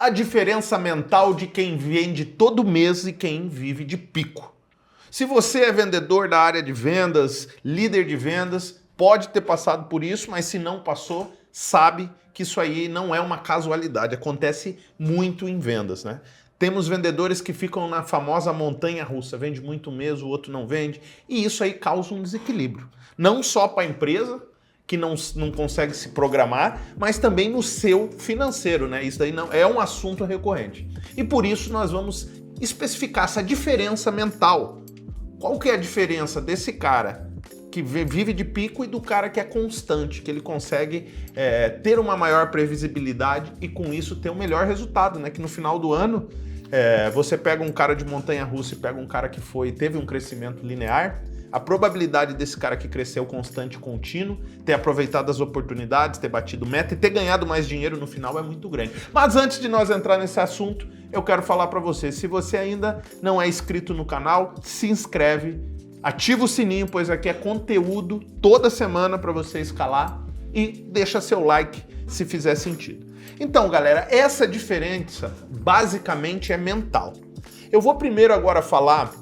a diferença mental de quem vende todo mês e quem vive de pico. Se você é vendedor da área de vendas, líder de vendas, pode ter passado por isso, mas se não passou, sabe que isso aí não é uma casualidade, acontece muito em vendas, né? Temos vendedores que ficam na famosa montanha-russa, vende muito um mês, o outro não vende, e isso aí causa um desequilíbrio. Não só para a empresa, que não consegue se programar, mas também no seu financeiro, né? Isso daí não é um assunto recorrente. E por isso nós vamos especificar essa diferença mental. Qual que é a diferença desse cara que vive de pico e do cara que é constante, que ele consegue ter uma maior previsibilidade e com isso ter um melhor resultado, né? Que no final do ano você pega um cara de montanha-russa e pega um cara que teve um crescimento linear, a probabilidade desse cara que cresceu constante e contínuo, ter aproveitado as oportunidades, ter batido meta e ter ganhado mais dinheiro no final é muito grande. Mas antes de nós entrar nesse assunto, eu quero falar para você, se você ainda não é inscrito no canal, se inscreve, ativa o sininho, pois aqui é conteúdo toda semana para você escalar e deixa seu like se fizer sentido. Então, galera, essa diferença basicamente é mental. Eu vou primeiro agora falar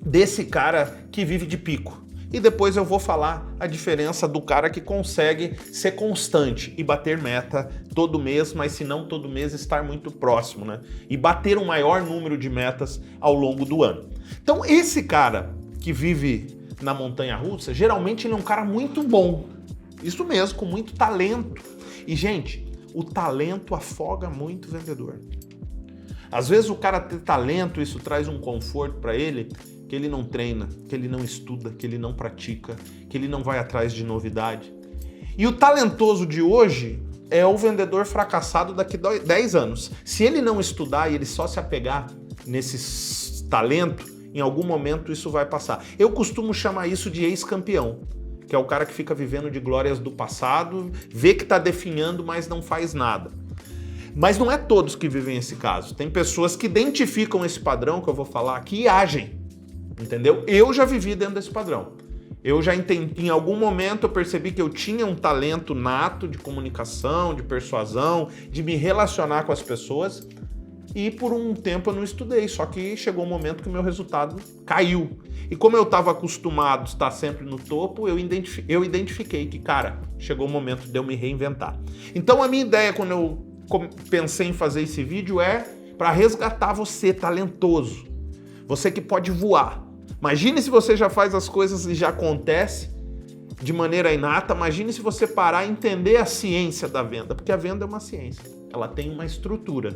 desse cara que vive de pico. E depois eu vou falar a diferença do cara que consegue ser constante e bater meta todo mês, mas se não todo mês estar muito próximo, né? E bater um maior número de metas ao longo do ano. Então esse cara que vive na montanha-russa, geralmente ele é um cara muito bom. Isso mesmo, com muito talento. E gente, o talento afoga muito o vendedor. Às vezes o cara tem talento, isso traz um conforto para ele, que ele não treina, que ele não estuda, que ele não pratica, que ele não vai atrás de novidade. E o talentoso de hoje é o vendedor fracassado daqui a 10 anos. Se ele não estudar e ele só se apegar nesse talento, em algum momento isso vai passar. Eu costumo chamar isso de ex-campeão, que é o cara que fica vivendo de glórias do passado, vê que está definhando, mas não faz nada. Mas não é todos que vivem esse caso. Tem pessoas que identificam esse padrão que eu vou falar aqui e agem. Entendeu? Eu já vivi dentro desse padrão. Eu já entendi, em algum momento eu percebi que eu tinha um talento nato de comunicação, de persuasão, de me relacionar com as pessoas e por um tempo eu não estudei, só que chegou um momento que o meu resultado caiu. E como eu estava acostumado a estar sempre no topo, eu identifiquei que, cara, chegou o momento de eu me reinventar. Então a minha ideia quando eu pensei em fazer esse vídeo é para resgatar você talentoso, você que pode voar. Imagine se você já faz as coisas e já acontece de maneira inata. Imagine se você parar e entender a ciência da venda, porque a venda é uma ciência, ela tem uma estrutura.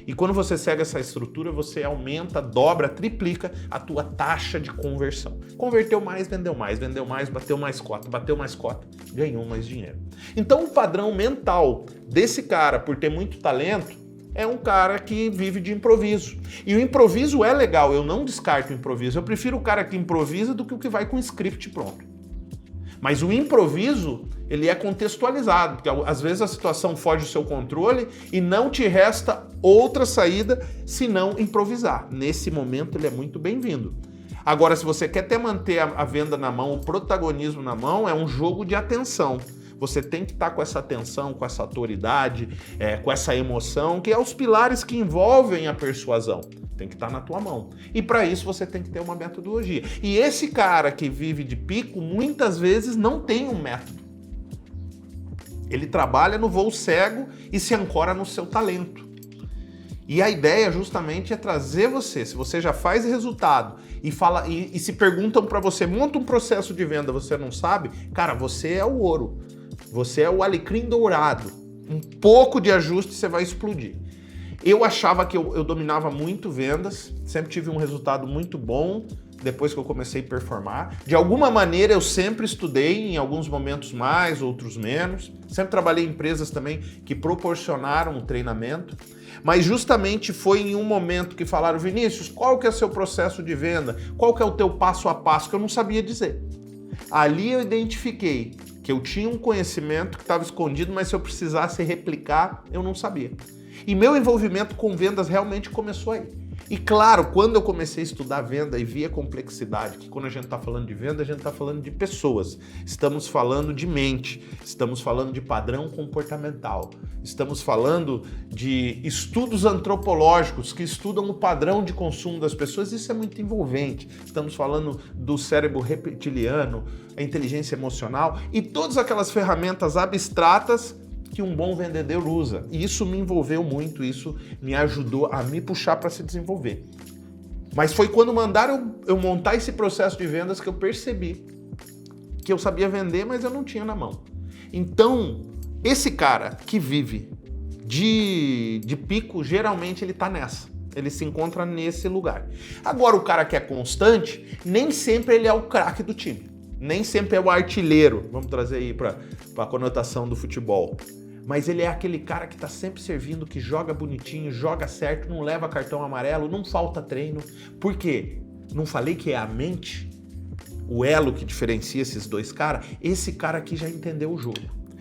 E quando você segue essa estrutura, você aumenta, dobra, triplica a tua taxa de conversão. Converteu mais, vendeu mais, bateu mais cota, ganhou mais dinheiro. Então o padrão mental desse cara, por ter muito talento, é um cara que vive de improviso. E o improviso é legal, eu não descarto o improviso. Eu prefiro o cara que improvisa do que o que vai com script pronto. Mas o improviso, ele é contextualizado, porque às vezes a situação foge do seu controle e não te resta outra saída senão improvisar. Nesse momento ele é muito bem-vindo. Agora, se você quer manter a venda na mão, o protagonismo na mão, é um jogo de atenção. Você tem que estar com essa atenção, com essa autoridade, com essa emoção, que é os pilares que envolvem a persuasão. Tem que estar na tua mão. E para isso você tem que ter uma metodologia. E esse cara que vive de pico, muitas vezes não tem um método. Ele trabalha no voo cego e se ancora no seu talento. E a ideia justamente é trazer você, se você já faz resultado e se perguntam para você, monta um processo de venda, você não sabe, cara, você é o ouro. Você é o alecrim dourado. Um pouco de ajuste você vai explodir. Eu achava que eu dominava muito vendas, sempre tive um resultado muito bom depois que eu comecei a performar. De alguma maneira eu sempre estudei, em alguns momentos mais, outros menos. Sempre trabalhei em empresas também que proporcionaram um treinamento. Mas justamente foi em um momento que falaram, Vinícius, qual que é o seu processo de venda? Qual que é o teu passo a passo? Que eu não sabia dizer. Ali eu identifiquei que eu tinha um conhecimento que estava escondido, mas se eu precisasse replicar, eu não sabia. E meu envolvimento com vendas realmente começou aí. E claro, quando eu comecei a estudar venda e vi a complexidade, que quando a gente está falando de venda, a gente está falando de pessoas, estamos falando de mente, estamos falando de padrão comportamental, estamos falando de estudos antropológicos que estudam o padrão de consumo das pessoas, isso é muito envolvente. Estamos falando do cérebro reptiliano, a inteligência emocional e todas aquelas ferramentas abstratas que um bom vendedor usa. E isso me envolveu muito, isso me ajudou a me puxar para se desenvolver. Mas foi quando mandaram eu montar esse processo de vendas que eu percebi que eu sabia vender, mas eu não tinha na mão. Então, esse cara que vive de pico, geralmente ele tá nessa. Ele se encontra nesse lugar. Agora, o cara que é constante, nem sempre ele é o craque do time. Nem sempre é o artilheiro, vamos trazer aí para a conotação do futebol. Mas ele é aquele cara que está sempre servindo, que joga bonitinho, joga certo, não leva cartão amarelo, não falta treino. Por quê? Não falei que é a mente, o elo que diferencia esses dois caras? Esse cara aqui já entendeu o jogo.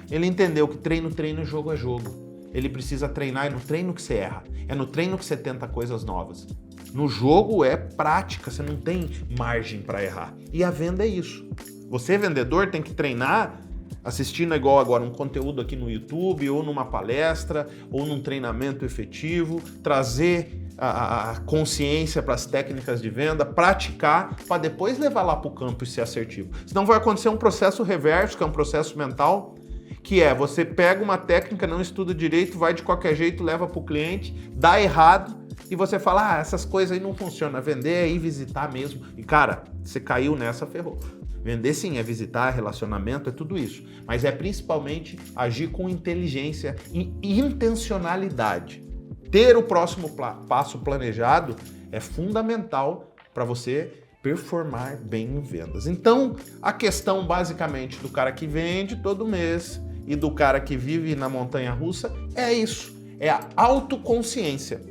Ele entendeu que treino, jogo é jogo. Ele precisa treinar, é no treino que você erra, é no treino que você tenta coisas novas. No jogo é prática, você não tem margem para errar. E a venda é isso. Você, vendedor, tem que treinar assistindo igual agora um conteúdo aqui no YouTube, ou numa palestra, ou num treinamento efetivo, trazer a consciência para as técnicas de venda, praticar, para depois levar lá para o campo e ser assertivo. Senão vai acontecer um processo reverso, que é um processo mental, que é você pega uma técnica, não estuda direito, vai de qualquer jeito, leva para o cliente, dá errado, e você fala, essas coisas aí não funcionam, vender é ir visitar mesmo. E cara, você caiu nessa, ferrou. Vender sim, é visitar, relacionamento, é tudo isso. Mas é principalmente agir com inteligência e intencionalidade. Ter o próximo passo planejado é fundamental para você performar bem em vendas. Então, a questão basicamente do cara que vende todo mês e do cara que vive na montanha-russa é isso. É a autoconsciência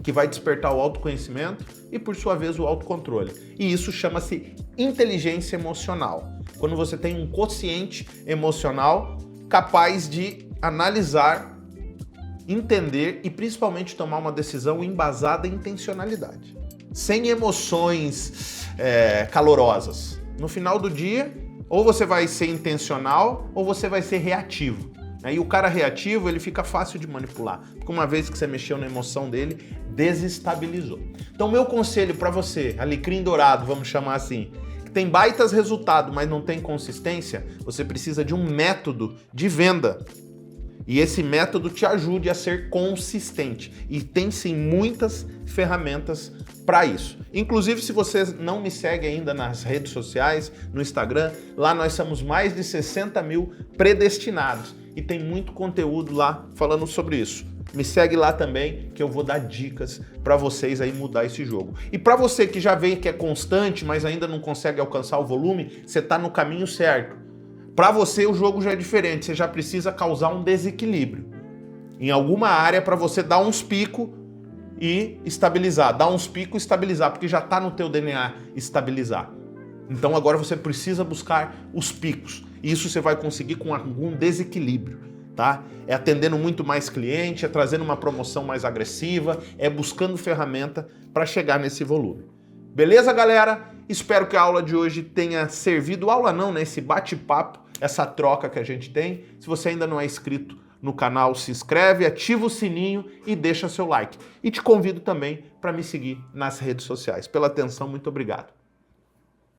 que vai despertar o autoconhecimento e, por sua vez, o autocontrole. E isso chama-se inteligência emocional. Quando você tem um quociente emocional capaz de analisar, entender e, principalmente, tomar uma decisão embasada em intencionalidade. Sem emoções calorosas. No final do dia, ou você vai ser intencional ou você vai ser reativo. E o cara reativo, ele fica fácil de manipular, porque uma vez que você mexeu na emoção dele, desestabilizou. Então, meu conselho para você, alecrim dourado, vamos chamar assim, que tem baitas resultados, mas não tem consistência, você precisa de um método de venda. E esse método te ajude a ser consistente. E tem sim muitas ferramentas para isso. Inclusive, se você não me segue ainda nas redes sociais, no Instagram, lá nós somos mais de 60 mil predestinados. E tem muito conteúdo lá falando sobre isso. Me segue lá também, que eu vou dar dicas para vocês aí mudar esse jogo. E para você que já vê que é constante, mas ainda não consegue alcançar o volume, você está no caminho certo. Para você o jogo já é diferente, você já precisa causar um desequilíbrio em alguma área para você dar uns picos e estabilizar. Dar uns picos e estabilizar, porque já está no teu DNA estabilizar. Então agora você precisa buscar os picos. E isso você vai conseguir com algum desequilíbrio, tá? É atendendo muito mais cliente, é trazendo uma promoção mais agressiva, é buscando ferramenta para chegar nesse volume. Beleza, galera? Espero que a aula de hoje tenha servido, aula não, né? Esse bate-papo, essa troca que a gente tem. Se você ainda não é inscrito no canal, se inscreve, ativa o sininho e deixa seu like. E te convido também para me seguir nas redes sociais. Pela atenção, muito obrigado.